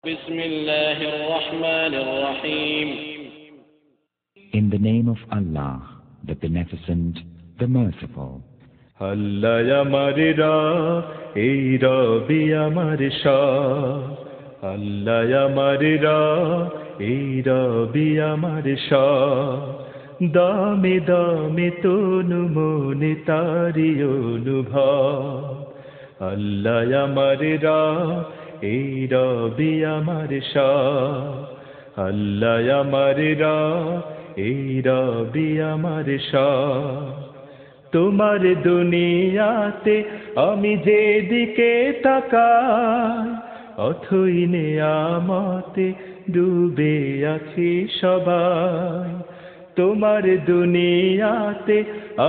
Bismillahir Rahmanir Rahim. In the name of Allah, the Beneficent, the Merciful. আল্লাহ আমার রাহ, এই রবি আমার শাহ। আল্লাহ আমার রাহ, এই রবি আমার শাহ। দামে দামে তনু মনে তারি অনুভব। আল্লাহ আমার রাহ, এই রবি আমার শাহ। আল্লাহ আমার রাহ, এই রবি আমার শাহ। তোমার দুনিয়াতে আমি যেদিকে তাকাই, অথই নেয়ামতে ডুবে আছি সবাই। তোমার দুনিয়াতে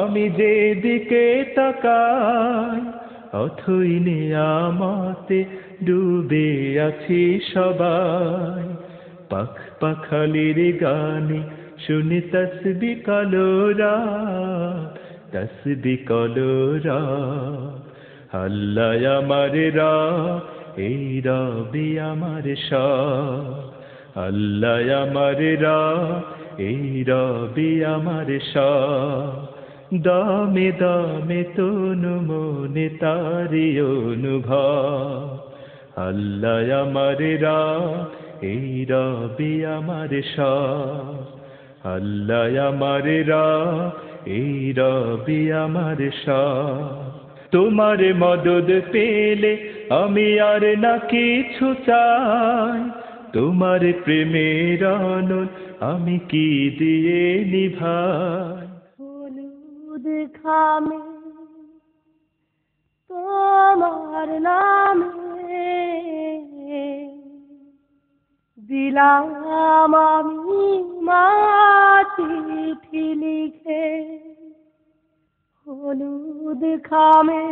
আমি যেদিকে তাকাই, অথই নেয়ামতে ডুবে আছি সবাই। পাখ পাখালির গানে শুনি তসবি কলোরা, তসবি কলোরা। আল্লাহ আমার রাহ, এই রবি আমার শাহ। আল্লাহ আমার রাহ, এই রবি আমার শাহ। দামে দামে তনু মনে তারি অনুভব। আল্লাহ আমার রাহ, এই রবি আমার শাহ। আল্লাহ আমার রাহ, এই রবি আমার শাহ। তোমার মদদ পেলে আমি আর না কিছু চাই। তোমার প্রেমের আনন্দ আমি কি দিয়ে নিভাই। হলুদ খামে তোমার নামে দিলাম আমি চিঠি লিখে। হলুদ খামে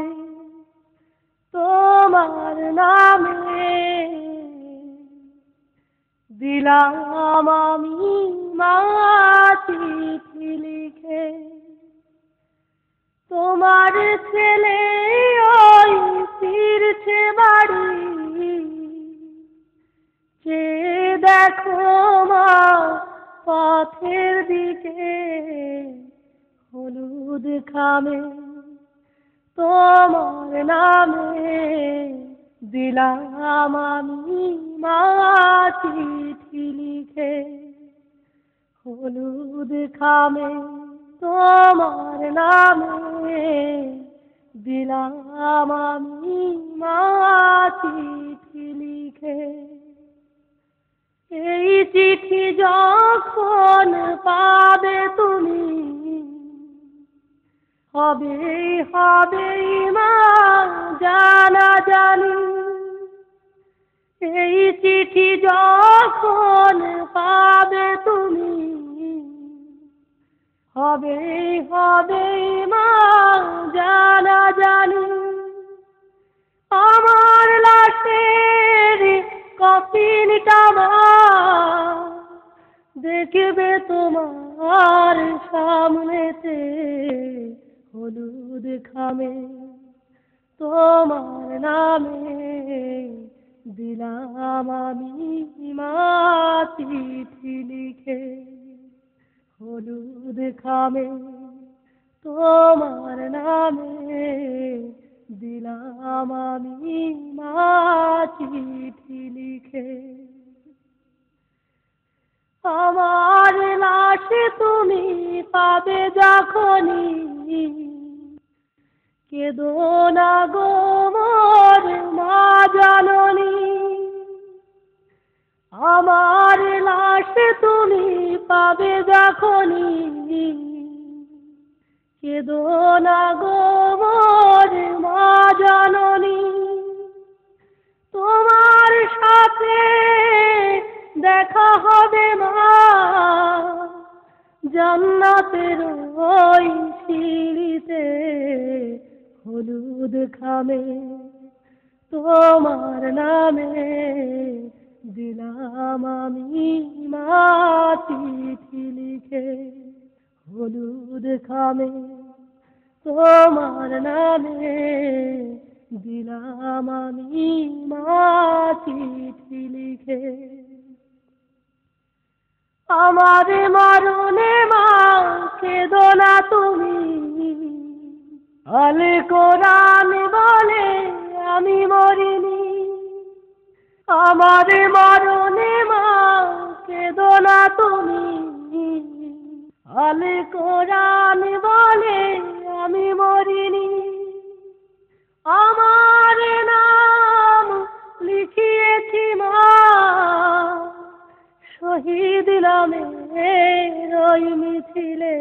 তোমার নামে দিলাম আমি চিঠি লিখে। তোমার ছেলে ওই ফিরছে বাড়ি, যে দেখো মা পথের দিকে। হলুদ খামে তোমার নামে দিলাম আমি চিঠি লিখে। হলুদ খামে তোমার নামে দিলাম আমি চিঠি লিখে। এই চিঠি যখন পাবে তুমি, হবে হবে মা জানা জানি। এই চিঠি যখন পাবে তুমি, হবে হবে মা জানা জানি। আমার লাশের কফিনটা মা দেখবে তোমার সামনেতে। হলুদ খামে তোমার নামে দিলাম আমি চিঠি লিখে। হলুদ খামে তোমার নামে দিলাম আমি চিঠি লিখে। আমার লাশ তুমি পাবে যখনই, কেঁদো না গো মোর মা জননী। আমার লাশ তুমি পাবে যখনই, কেঁদো না গো মোর মা জননী। তোমার সাথে দেখা হবে মা জান্নাতের ওই সিঁড়িতে। হলুদ খামে তোমার নামে দিলাম আমি চিঠি লিখে। হলুদ খামে তোমার নামে দিলাম আমি চিঠি লিখে। আমার মরণে মা কেঁদো না তুমি, আল কোরআন বলে আমি মরিনি। আমার মরণে মা কেঁদো না তুমি, আল কোরআন বলে আমি মরিনি। আমার নাম লিখিয়েছি মা শহীদ নামের ওই মিছিলে,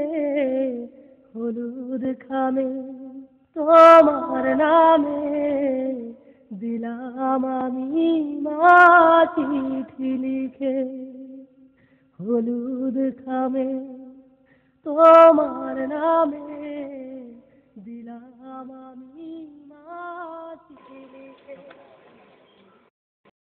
হলুদ খামে তোমার নামে দিলাম আমি মা চিঠি লিখে। হলুদ খামে তোমার নামে দিলাম আমি মা চিঠি লিখে।